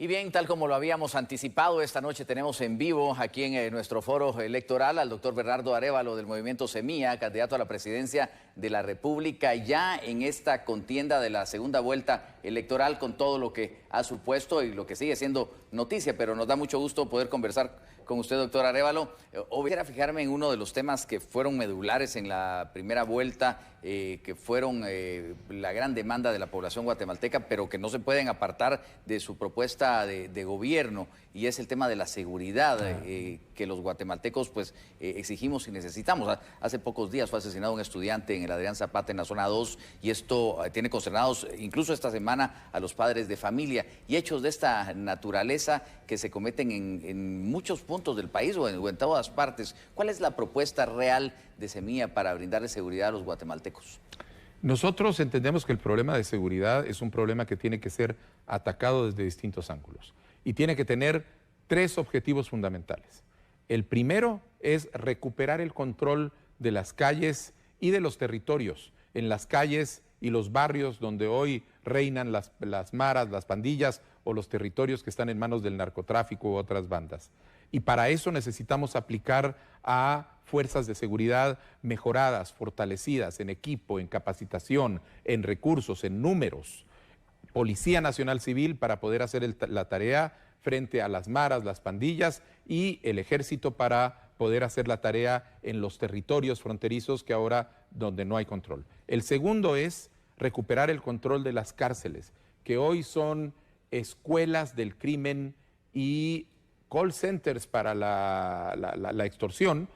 Y bien, tal como lo habíamos anticipado, esta noche tenemos en vivo aquí en nuestro foro electoral al doctor Bernardo Arévalo del movimiento Semilla, candidato a la presidencia de la República, ya en esta contienda de la segunda vuelta electoral con todo lo que ha supuesto y lo que sigue siendo noticia, pero nos da mucho gusto poder conversar con usted, doctor Arévalo. Quisiera fijarme en uno de los temas que fueron medulares en la primera vuelta, que fueron la gran demanda de la población guatemalteca, pero que no se pueden apartar de su propuesta de gobierno, y es el tema de la seguridad que los guatemaltecos pues exigimos y necesitamos. Hace pocos días fue asesinado un estudiante en el Adrián Zapata en la zona 2, y esto tiene consternados incluso esta semana a los padres de familia, y hechos de esta naturaleza que se cometen en muchos puntos del país o en todas partes. ¿Cuál es la propuesta real de Semilla para brindarle seguridad a los guatemaltecos? Nosotros entendemos que el problema de seguridad es un problema que tiene que ser atacado desde distintos ángulos y tiene que tener tres objetivos fundamentales. El primero es recuperar el control de las calles y de los territorios, en las calles y los barrios donde hoy reinan las maras, las pandillas o los territorios que están en manos del narcotráfico u otras bandas. Y para eso necesitamos aplicar a fuerzas de seguridad mejoradas, fortalecidas en equipo, en capacitación, en recursos, en números. Policía Nacional Civil para poder hacer la tarea frente a las maras, las pandillas, y el ejército para poder hacer la tarea en los territorios fronterizos que ahora donde no hay control. El segundo es recuperar el control de las cárceles, que hoy son escuelas del crimen y call centers para la extorsión,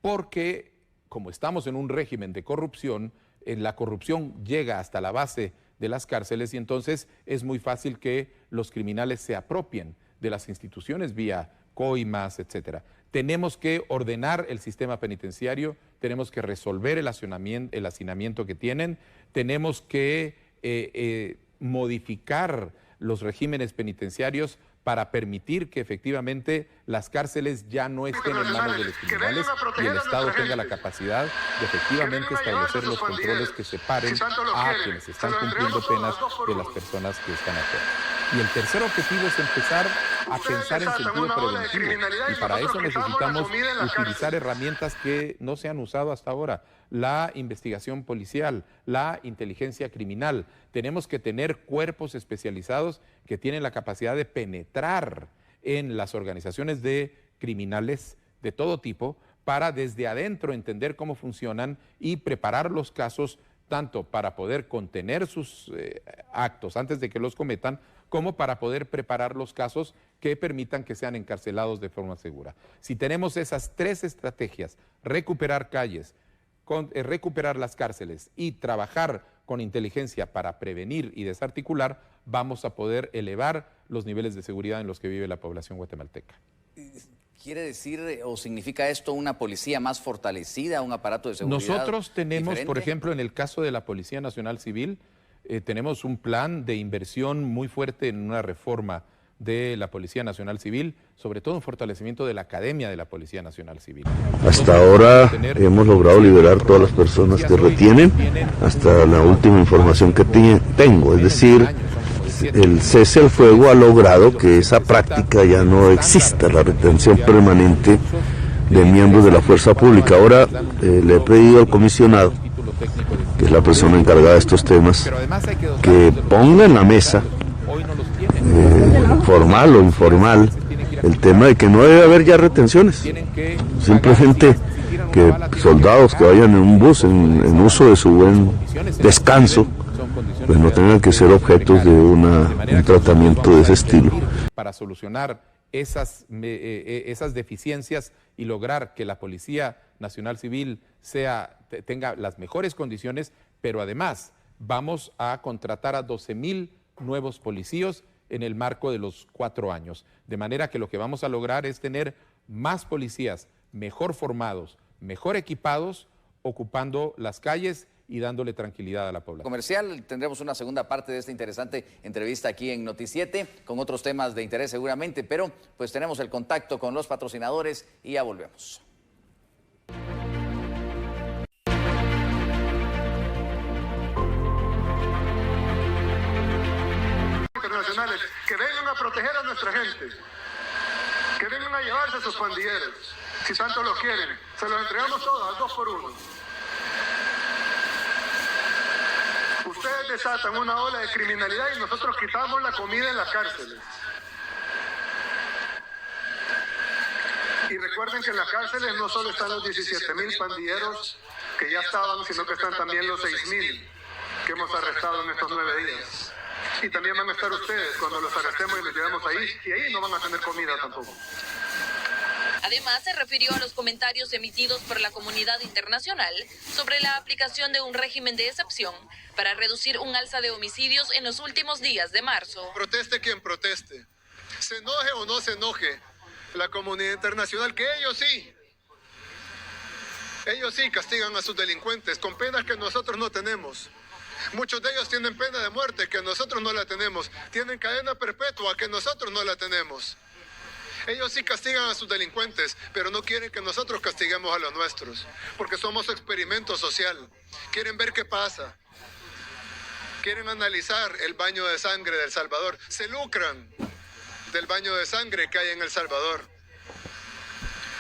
porque como estamos en un régimen de corrupción, la corrupción llega hasta la base de las cárceles y entonces es muy fácil que los criminales se apropien de las instituciones vía coimas, etcétera. Tenemos que ordenar el sistema penitenciario, tenemos que resolver el hacinamiento que tienen, tenemos que modificar los regímenes penitenciarios para permitir que efectivamente las cárceles ya no estén en manos de los criminales y el Estado tenga la capacidad de efectivamente establecer los controles que separen a quienes están cumpliendo penas de las personas que están afuera. Y el tercer objetivo es empezar a pensar en sentido preventivo, y para eso necesitamos utilizar herramientas que no se han usado hasta ahora: la investigación policial, la inteligencia criminal. Tenemos que tener cuerpos especializados que tienen la capacidad de penetrar en las organizaciones de criminales de todo tipo para desde adentro entender cómo funcionan y preparar los casos tanto para poder contener sus actos antes de que los cometan, como para poder preparar los casos que permitan que sean encarcelados de forma segura. Si tenemos esas tres estrategias, recuperar calles, recuperar las cárceles y trabajar con inteligencia para prevenir y desarticular, vamos a poder elevar los niveles de seguridad en los que vive la población guatemalteca. ¿Quiere decir o significa esto una policía más fortalecida, un aparato de seguridad Nosotros tenemos, diferente? por ejemplo, en el caso de la Policía Nacional Civil, tenemos un plan de inversión muy fuerte en una reforma de la Policía Nacional Civil, sobre todo un fortalecimiento de la Academia de la Policía Nacional Civil. Hasta ahora hemos logrado liberar todas las personas que retienen, hasta la última información que tengo, es decir, el cese al fuego ha logrado que esa práctica ya no exista, la retención permanente de miembros de la fuerza pública. Ahora le he pedido al comisionado, que es la persona encargada de estos temas, que ponga en la mesa, formal o informal, el tema de que no debe haber ya retenciones. Simplemente que soldados que vayan en un bus en uso de su buen descanso, pues no tengan que ser objetos de un tratamiento de ese estilo. Para solucionar esas deficiencias y lograr que la Policía Nacional Civil tenga las mejores condiciones, pero además vamos a contratar a 12,000 nuevos policías en el marco de los 4 años. De manera que lo que vamos a lograr es tener más policías mejor formados, mejor equipados, ocupando las calles y dándole tranquilidad a la población. Comercial, tendremos una segunda parte de esta interesante entrevista aquí en Noti7, con otros temas de interés seguramente, pero pues tenemos el contacto con los patrocinadores y ya volvemos. internacionales que vengan a proteger a nuestra gente, que vengan a llevarse a sus pandilleros, si tanto lo quieren, se los entregamos todos al 2 por 1. Ustedes desatan una ola de criminalidad y nosotros quitamos la comida en las cárceles. Y recuerden que en las cárceles no solo están los 17.000 pandilleros que ya estaban, sino que están también los 6.000 que hemos arrestado en estos 9 días. Y también van a estar ustedes cuando los arrestemos y los llevemos ahí, y ahí no van a tener comida tampoco. Además, se refirió a los comentarios emitidos por la comunidad internacional sobre la aplicación de un régimen de excepción para reducir un alza de homicidios en los últimos días de marzo. Proteste quien proteste, se enoje o no se enoje, la comunidad internacional, que ellos sí castigan a sus delincuentes con penas que nosotros no tenemos. Muchos de ellos tienen pena de muerte que nosotros no la tenemos, tienen cadena perpetua que nosotros no la tenemos. Ellos sí castigan a sus delincuentes, pero no quieren que nosotros castiguemos a los nuestros, porque somos experimento social. Quieren ver qué pasa. Quieren analizar el baño de sangre de El Salvador. Se lucran del baño de sangre que hay en El Salvador.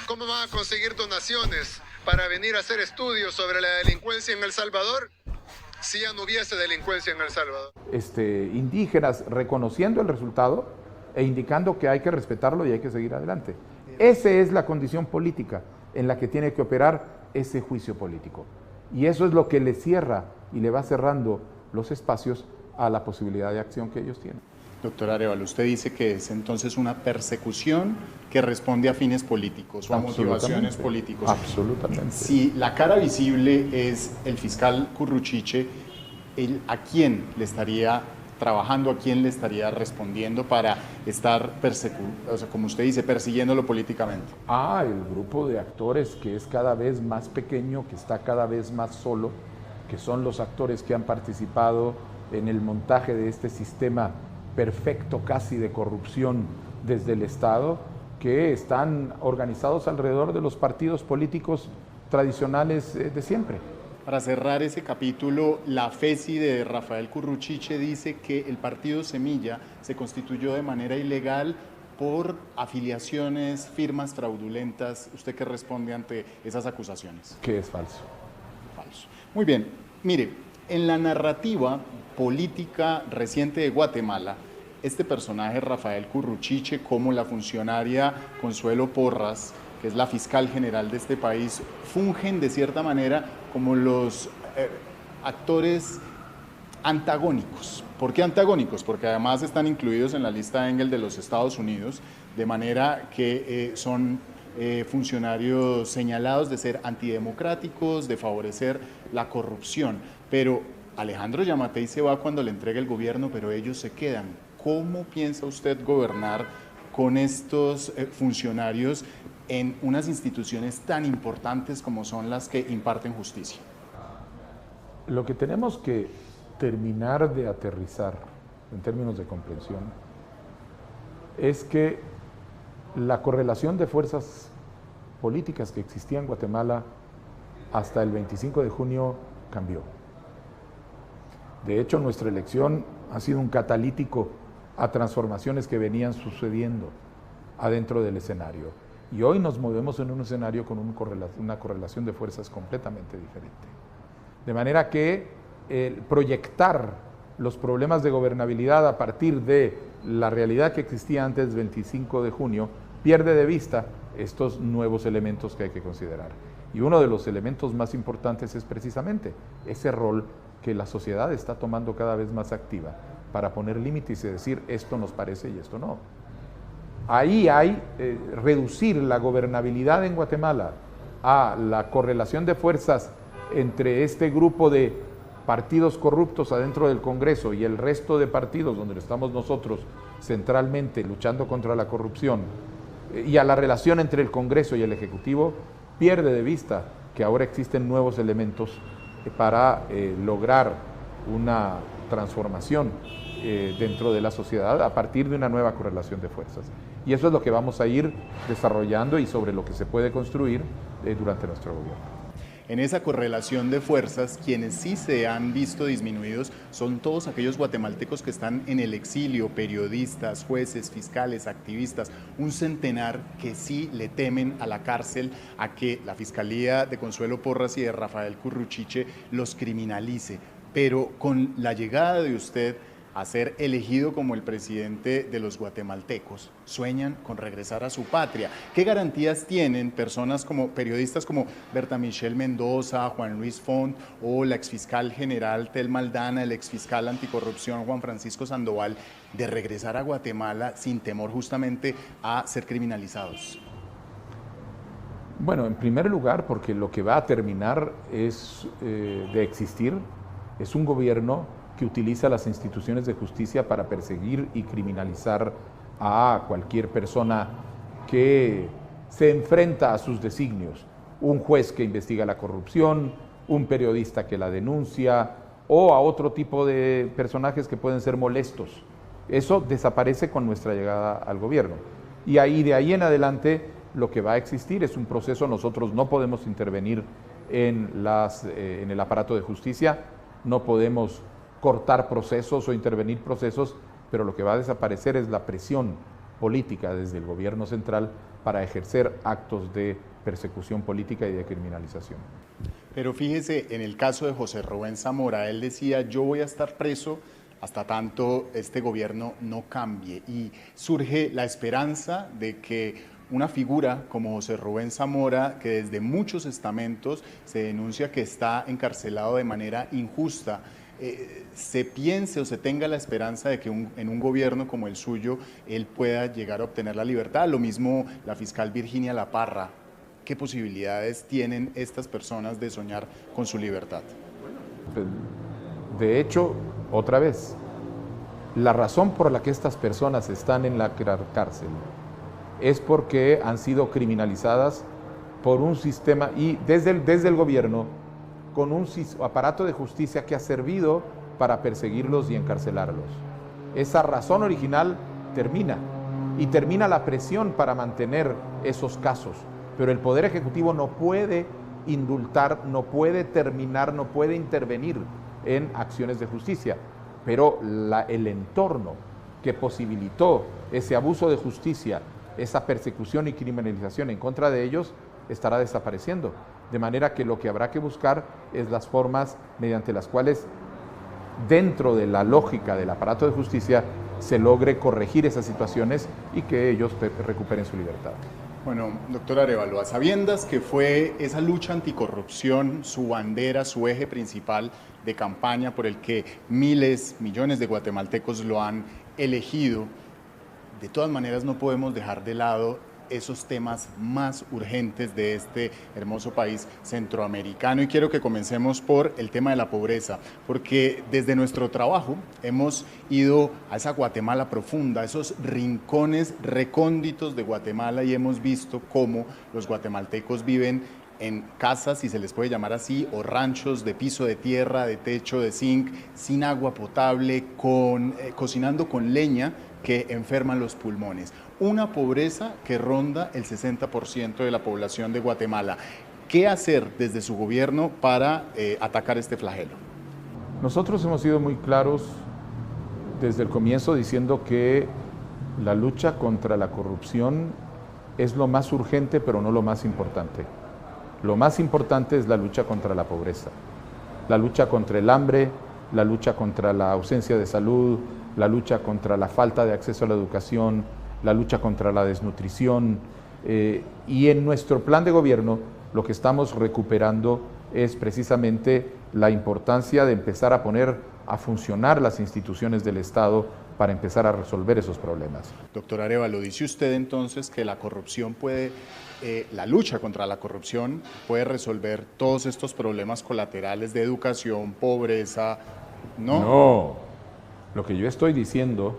¿Cómo van a conseguir donaciones para venir a hacer estudios sobre la delincuencia en El Salvador si ya no hubiese delincuencia en El Salvador? Indígenas reconociendo el resultado e indicando que hay que respetarlo y hay que seguir adelante. Esa es la condición política en la que tiene que operar ese juicio político. Y eso es lo que le cierra y le va cerrando los espacios a la posibilidad de acción que ellos tienen. Doctor Arévalo, usted dice que es entonces una persecución que responde a fines políticos o a motivaciones políticas. Absolutamente. Si la cara visible es el fiscal Curruchiche, ¿a quién le estaría trabajando, a quién le estaría respondiendo para estar, como usted dice, persiguiéndolo políticamente? El grupo de actores que es cada vez más pequeño, que está cada vez más solo, que son los actores que han participado en el montaje de este sistema perfecto casi de corrupción desde el Estado, que están organizados alrededor de los partidos políticos tradicionales de siempre. Para cerrar ese capítulo, la FESI de Rafael Curruchiche dice que el partido Semilla se constituyó de manera ilegal por afiliaciones, firmas fraudulentas. ¿Usted qué responde ante esas acusaciones? Que es falso. Falso. Muy bien, mire, en la narrativa política reciente de Guatemala, este personaje, Rafael Curruchiche, como la funcionaria Consuelo Porras, que es la fiscal general de este país, fungen de cierta manera como los actores antagónicos. ¿Por qué antagónicos? Porque además están incluidos en la lista Engel de los Estados Unidos, de manera que son funcionarios señalados de ser antidemocráticos, de favorecer la corrupción. Pero Alejandro Yamatei se va cuando le entrega el gobierno, pero ellos se quedan. ¿Cómo piensa usted gobernar con estos funcionarios en unas instituciones tan importantes como son las que imparten justicia? Lo que tenemos que terminar de aterrizar en términos de comprensión es que la correlación de fuerzas políticas que existía en Guatemala hasta el 25 de junio cambió. De hecho, nuestra elección ha sido un catalítico a transformaciones que venían sucediendo adentro del escenario. Y hoy nos movemos en un escenario con una correlación de fuerzas completamente diferente. De manera que proyectar los problemas de gobernabilidad a partir de la realidad que existía antes del 25 de junio pierde de vista estos nuevos elementos que hay que considerar. Y uno de los elementos más importantes es precisamente ese rol que la sociedad está tomando cada vez más activa para poner límites y decir esto nos parece y esto no. Ahí hay reducir la gobernabilidad en Guatemala a la correlación de fuerzas entre este grupo de partidos corruptos adentro del Congreso y el resto de partidos donde estamos nosotros centralmente luchando contra la corrupción y a la relación entre el Congreso y el Ejecutivo, pierde de vista que ahora existen nuevos elementos para lograr una transformación dentro de la sociedad a partir de una nueva correlación de fuerzas. Y eso es lo que vamos a ir desarrollando y sobre lo que se puede construir durante nuestro gobierno. En esa correlación de fuerzas, quienes sí se han visto disminuidos son todos aquellos guatemaltecos que están en el exilio, periodistas, jueces, fiscales, activistas, un centenar que sí le temen a la cárcel, a que la Fiscalía de Consuelo Porras y de Rafael Curruchiche los criminalice. Pero con la llegada de usted a ser elegido como el presidente de los guatemaltecos, sueñan con regresar a su patria. ¿Qué garantías tienen personas como periodistas como Berta Michelle Mendoza, Juan Luis Font o la exfiscal general Telma Aldana, el exfiscal anticorrupción Juan Francisco Sandoval, de regresar a Guatemala sin temor justamente a ser criminalizados? Bueno, en primer lugar, porque lo que va a terminar es de existir, es un gobierno que utiliza las instituciones de justicia para perseguir y criminalizar a cualquier persona que se enfrenta a sus designios. Un juez que investiga la corrupción, un periodista que la denuncia o a otro tipo de personajes que pueden ser molestos. Eso desaparece con nuestra llegada al gobierno. Y de ahí en adelante lo que va a existir es un proceso. Nosotros no podemos intervenir en el aparato de justicia, no podemos cortar procesos o intervenir procesos, pero lo que va a desaparecer es la presión política desde el gobierno central para ejercer actos de persecución política y de criminalización. Pero fíjese, en el caso de José Rubén Zamora, él decía, yo voy a estar preso hasta tanto este gobierno no cambie, y surge la esperanza de que una figura como José Rubén Zamora, que desde muchos estamentos se denuncia que está encarcelado de manera injusta, se piense o se tenga la esperanza de que en un gobierno como el suyo él pueda llegar a obtener la libertad. Lo mismo la fiscal Virginia La Parra. ¿Qué posibilidades tienen estas personas de soñar con su libertad? De hecho, otra vez, la razón por la que estas personas están en la cárcel es porque han sido criminalizadas por un sistema y desde el gobierno, con un aparato de justicia que ha servido para perseguirlos y encarcelarlos. Esa razón original termina, y termina la presión para mantener esos casos, pero el Poder Ejecutivo no puede indultar, no puede terminar, no puede intervenir en acciones de justicia, pero el entorno que posibilitó ese abuso de justicia, esa persecución y criminalización en contra de ellos, estará desapareciendo. De manera que lo que habrá que buscar es las formas mediante las cuales, dentro de la lógica del aparato de justicia, se logre corregir esas situaciones y que ellos recuperen su libertad. Bueno, doctor Arévalo, a sabiendas que fue esa lucha anticorrupción su bandera, su eje principal de campaña por el que miles, millones de guatemaltecos lo han elegido, de todas maneras no podemos dejar de lado esos temas más urgentes de este hermoso país centroamericano, y quiero que comencemos por el tema de la pobreza, porque desde nuestro trabajo hemos ido a esa Guatemala profunda, a esos rincones recónditos de Guatemala, y hemos visto cómo los guatemaltecos viven en casas, si se les puede llamar así, o ranchos de piso de tierra, de techo de zinc, sin agua potable, cocinando con leña que enferman los pulmones. Una pobreza que ronda el 60% de la población de Guatemala. ¿Qué hacer desde su gobierno para atacar este flagelo? Nosotros hemos sido muy claros desde el comienzo diciendo que la lucha contra la corrupción es lo más urgente, pero no lo más importante. Lo más importante es la lucha contra la pobreza, la lucha contra el hambre, la lucha contra la ausencia de salud, la lucha contra la falta de acceso a la educación, la lucha contra la desnutrición. Y en nuestro plan de gobierno lo que estamos recuperando es precisamente la importancia de empezar a poner a funcionar las instituciones del Estado para empezar a resolver esos problemas. Doctor Arévalo, dice usted entonces que la corrupción la lucha contra la corrupción puede resolver todos estos problemas colaterales de educación, pobreza, ¿no? No, lo que yo estoy diciendo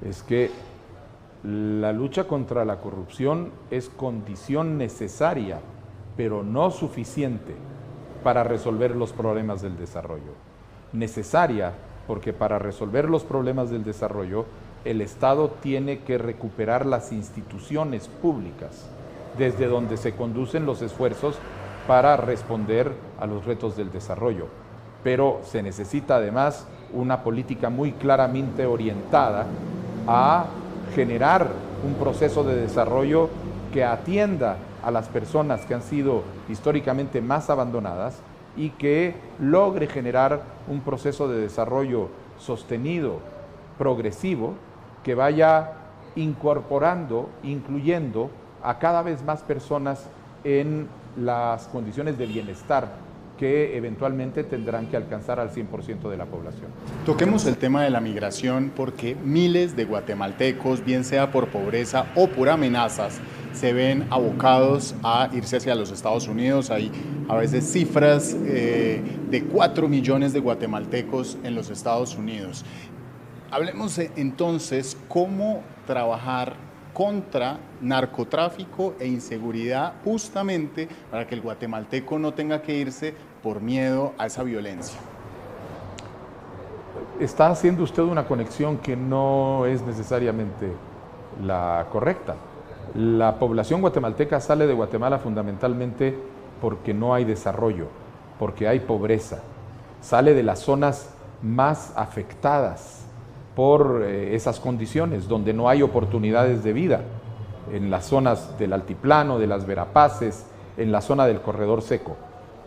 es que la lucha contra la corrupción es condición necesaria, pero no suficiente para resolver los problemas del desarrollo. Necesaria porque para resolver los problemas del desarrollo, el Estado tiene que recuperar las instituciones públicas, desde donde se conducen los esfuerzos para responder a los retos del desarrollo. Pero se necesita además una política muy claramente orientada a generar un proceso de desarrollo que atienda a las personas que han sido históricamente más abandonadas y que logre generar un proceso de desarrollo sostenido, progresivo, que vaya incorporando, incluyendo a cada vez más personas en las condiciones de bienestar que eventualmente tendrán que alcanzar al 100% de la población. Toquemos el tema de la migración porque miles de guatemaltecos, bien sea por pobreza o por amenazas, se ven abocados a irse hacia los Estados Unidos. Hay a veces cifras de 4 millones de guatemaltecos en los Estados Unidos. Hablemos entonces cómo trabajar contra narcotráfico e inseguridad justamente para que el guatemalteco no tenga que irse por miedo a esa violencia. Está haciendo usted una conexión que no es necesariamente la correcta. La población guatemalteca sale de Guatemala fundamentalmente porque no hay desarrollo, porque hay pobreza. Sale de las zonas más afectadas por esas condiciones, donde no hay oportunidades de vida, en las zonas del altiplano, de las Verapaces, en la zona del corredor seco.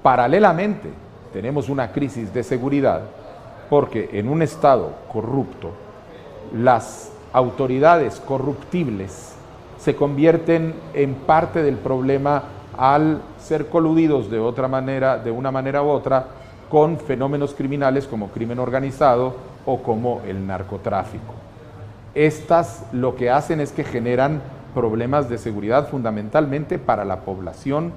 Paralelamente, tenemos una crisis de seguridad porque en un Estado corrupto, las autoridades corruptibles se convierten en parte del problema al ser coludidos de otra manera, de una manera u otra, con fenómenos criminales como crimen organizado o como el narcotráfico. Estas lo que hacen es que generan problemas de seguridad fundamentalmente para la población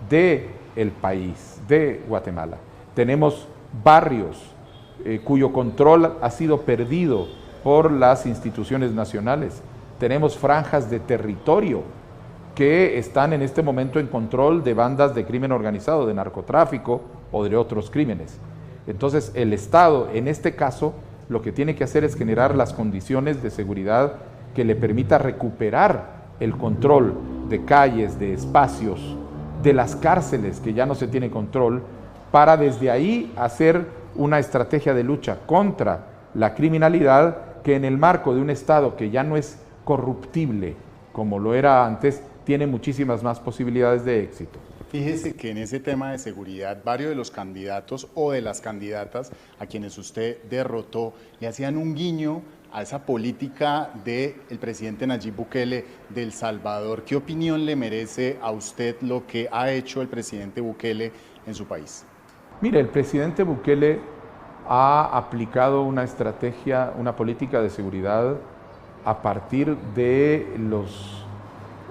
del país, de Guatemala. Tenemos barrios cuyo control ha sido perdido por las instituciones nacionales. Tenemos franjas de territorio que están en este momento en control de bandas de crimen organizado, de narcotráfico o de otros crímenes. Entonces, el Estado, en este caso, lo que tiene que hacer es generar las condiciones de seguridad que le permita recuperar el control de calles, de espacios, de las cárceles, que ya no se tiene control, para desde ahí hacer una estrategia de lucha contra la criminalidad que en el marco de un Estado que ya no es corruptible como lo era antes, tiene muchísimas más posibilidades de éxito. Fíjese que en ese tema de seguridad, varios de los candidatos o de las candidatas a quienes usted derrotó le hacían un guiño a esa política del presidente Nayib Bukele de El Salvador. ¿Qué opinión le merece a usted lo que ha hecho el presidente Bukele en su país? Mire, el presidente Bukele ha aplicado una estrategia, una política de seguridad a partir de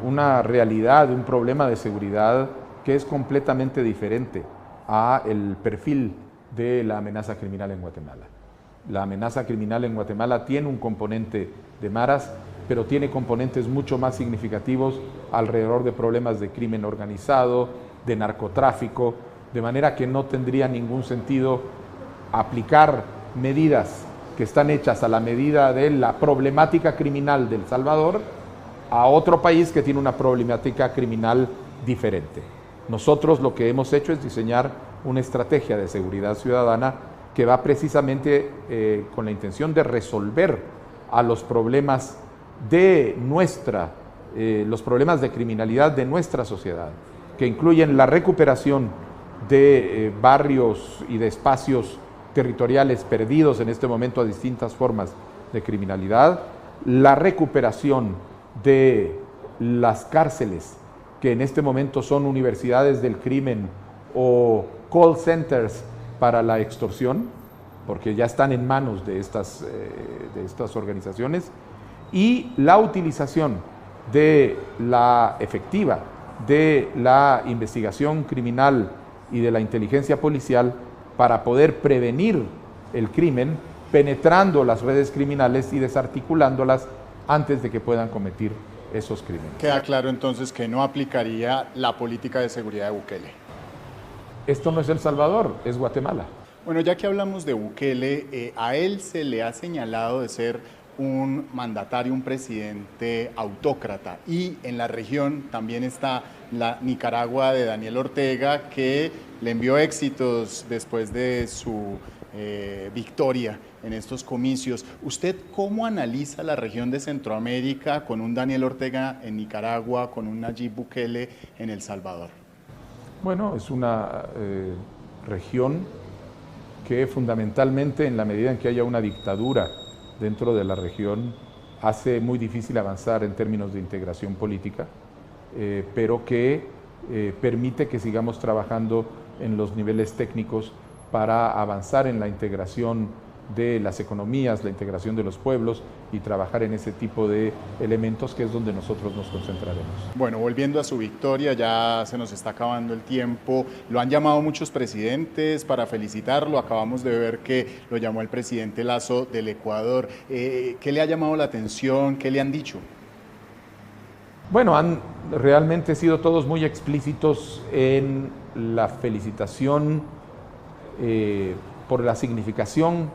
una realidad, un problema de seguridad que es completamente diferente a el perfil de la amenaza criminal en Guatemala. La amenaza criminal en Guatemala tiene un componente de maras, pero tiene componentes mucho más significativos alrededor de problemas de crimen organizado, de narcotráfico, de manera que no tendría ningún sentido aplicar medidas que están hechas a la medida de la problemática criminal de El Salvador a otro país que tiene una problemática criminal diferente. Nosotros lo que hemos hecho es diseñar una estrategia de seguridad ciudadana que va precisamente con la intención de resolver a los problemas de los problemas de criminalidad de nuestra sociedad, que incluyen la recuperación de barrios y de espacios territoriales perdidos en este momento a distintas formas de criminalidad, la recuperación de las cárceles, que en este momento son universidades del crimen o call centers para la extorsión, porque ya están en manos de estas organizaciones, y la utilización efectiva de la investigación criminal y de la inteligencia policial para poder prevenir el crimen, penetrando las redes criminales y desarticulándolas antes de que puedan cometer esos crímenes. Queda claro entonces que no aplicaría la política de seguridad de Bukele. Esto no es El Salvador, es Guatemala. Bueno, ya que hablamos de Bukele, a él se le ha señalado de ser un mandatario, un presidente autócrata. Y en la región también está la Nicaragua de Daniel Ortega, que le envió éxitos después de su victoria en estos comicios. ¿Usted cómo analiza la región de Centroamérica con un Daniel Ortega en Nicaragua, con un Nayib Bukele en El Salvador? Bueno, es una región que fundamentalmente, en la medida en que haya una dictadura dentro de la región, hace muy difícil avanzar en términos de integración política, pero que permite que sigamos trabajando en los niveles técnicos para avanzar en la integración de las economías, la integración de los pueblos y trabajar en ese tipo de elementos, que es donde nosotros nos concentraremos. Bueno, volviendo a su victoria, ya se nos está acabando el tiempo. Lo han llamado muchos presidentes para felicitarlo. Acabamos de ver que lo llamó el presidente Lasso del Ecuador. ¿Qué le ha llamado la atención? ¿Qué le han dicho? Bueno, han realmente sido todos muy explícitos en la felicitación por la significación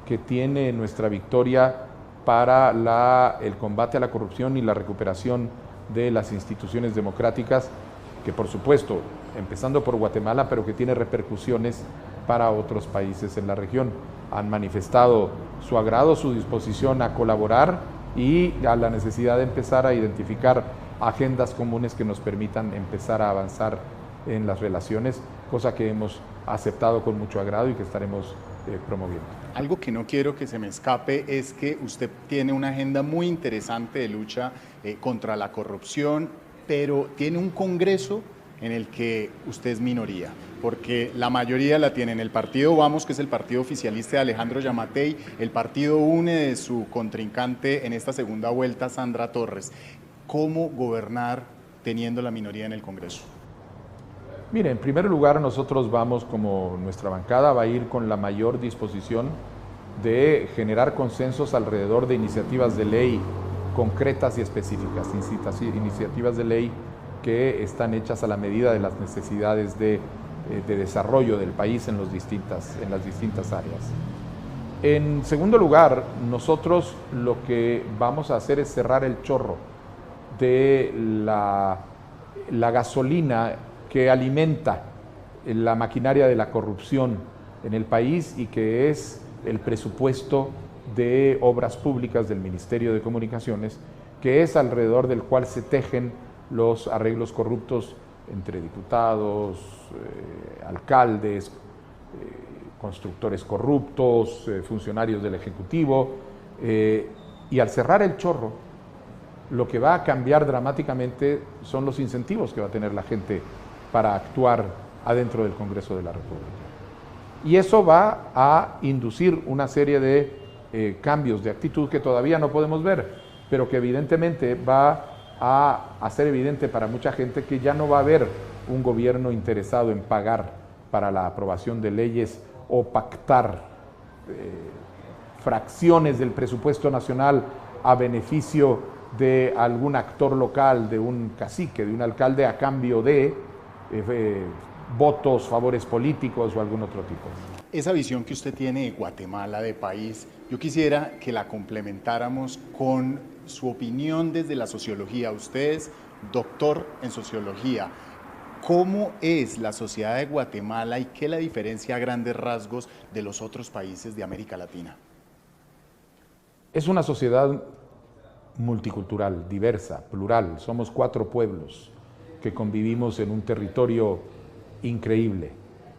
que tiene nuestra victoria para el combate a la corrupción y la recuperación de las instituciones democráticas, que por supuesto, empezando por Guatemala, pero que tiene repercusiones para otros países en la región. Han manifestado su agrado, su disposición a colaborar y a la necesidad de empezar a identificar agendas comunes que nos permitan empezar a avanzar en las relaciones, cosa que hemos aceptado con mucho agrado y que estaremos promoviendo. Algo que no quiero que se me escape es que usted tiene una agenda muy interesante de lucha contra la corrupción, pero tiene un Congreso en el que usted es minoría, porque la mayoría la tienen el partido Vamos, que es el partido oficialista de Alejandro Yamatei, el partido UNE de su contrincante en esta segunda vuelta, Sandra Torres. ¿Cómo gobernar teniendo la minoría en el Congreso? Mire, en primer lugar, nosotros vamos, como nuestra bancada, va a ir con la mayor disposición de generar consensos alrededor de iniciativas de ley concretas y específicas, iniciativas de ley que están hechas a la medida de las necesidades de desarrollo del país en las distintas áreas. En segundo lugar, nosotros lo que vamos a hacer es cerrar el chorro de la gasolina que alimenta la maquinaria de la corrupción en el país y que es el presupuesto de obras públicas del Ministerio de Comunicaciones, que es alrededor del cual se tejen los arreglos corruptos entre diputados, alcaldes, constructores corruptos, funcionarios del Ejecutivo, y al cerrar el chorro, lo que va a cambiar dramáticamente son los incentivos que va a tener la gente para actuar adentro del Congreso de la República. Y eso va a inducir una serie de cambios de actitud que todavía no podemos ver, pero que evidentemente va a hacer evidente para mucha gente que ya no va a haber un gobierno interesado en pagar para la aprobación de leyes o pactar fracciones del presupuesto nacional a beneficio de algún actor local, de un cacique, de un alcalde, a cambio de votos, favores políticos o algún otro tipo. Esa visión que usted tiene de Guatemala, de país, yo quisiera que la complementáramos con su opinión desde la sociología. Usted es doctor en sociología. ¿Cómo es la sociedad de Guatemala y qué la diferencia a grandes rasgos de los otros países de América Latina? Es una sociedad multicultural, diversa, plural. Somos 4 pueblos que convivimos en un territorio increíble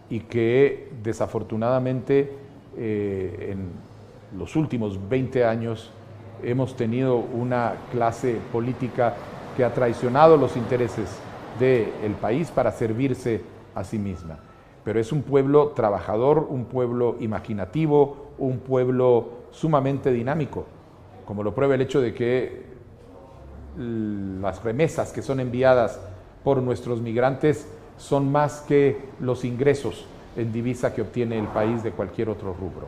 y que desafortunadamente en los últimos 20 años hemos tenido una clase política que ha traicionado los intereses del país para servirse a sí misma. Pero es un pueblo trabajador, un pueblo imaginativo, un pueblo sumamente dinámico, como lo prueba el hecho de que las remesas que son enviadas por nuestros migrantes son más que los ingresos en divisa que obtiene el país de cualquier otro rubro.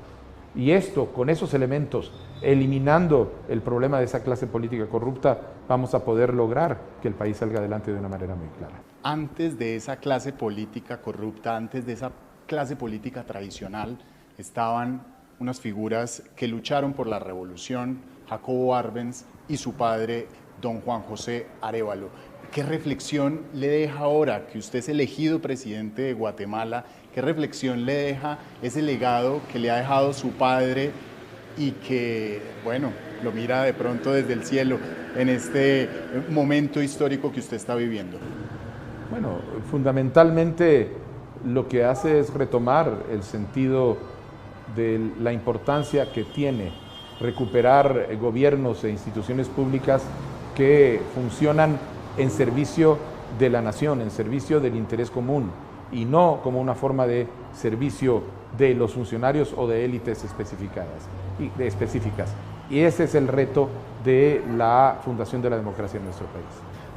Y esto, con esos elementos, eliminando el problema de esa clase política corrupta, vamos a poder lograr que el país salga adelante de una manera muy clara. Antes de esa clase política corrupta, antes de esa clase política tradicional, estaban unas figuras que lucharon por la revolución, Jacobo Arbenz y su padre, don Juan José Arévalo. ¿Qué reflexión le deja ahora que usted es elegido presidente de Guatemala? ¿Qué reflexión le deja ese legado que le ha dejado su padre y que, bueno, lo mira de pronto desde el cielo en este momento histórico que usted está viviendo? Bueno, fundamentalmente lo que hace es retomar el sentido de la importancia que tiene recuperar gobiernos e instituciones públicas que funcionan en servicio de la nación, en servicio del interés común, y no como una forma de servicio de los funcionarios o de élites específicas. Y ese es el reto de la fundación de la democracia en nuestro país.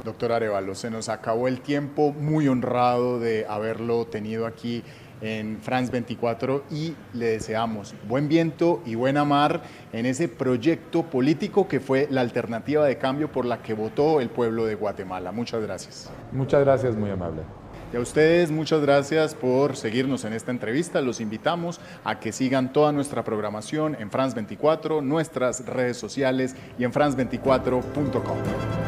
Doctor Arévalo, se nos acabó el tiempo, muy honrado de haberlo tenido aquí en France 24 y le deseamos buen viento y buena mar en ese proyecto político que fue la alternativa de cambio por la que votó el pueblo de Guatemala. Muchas gracias. Muchas gracias, muy amable. Y a ustedes muchas gracias por seguirnos en esta entrevista. Los invitamos a que sigan toda nuestra programación en France 24, nuestras redes sociales y en france24.com.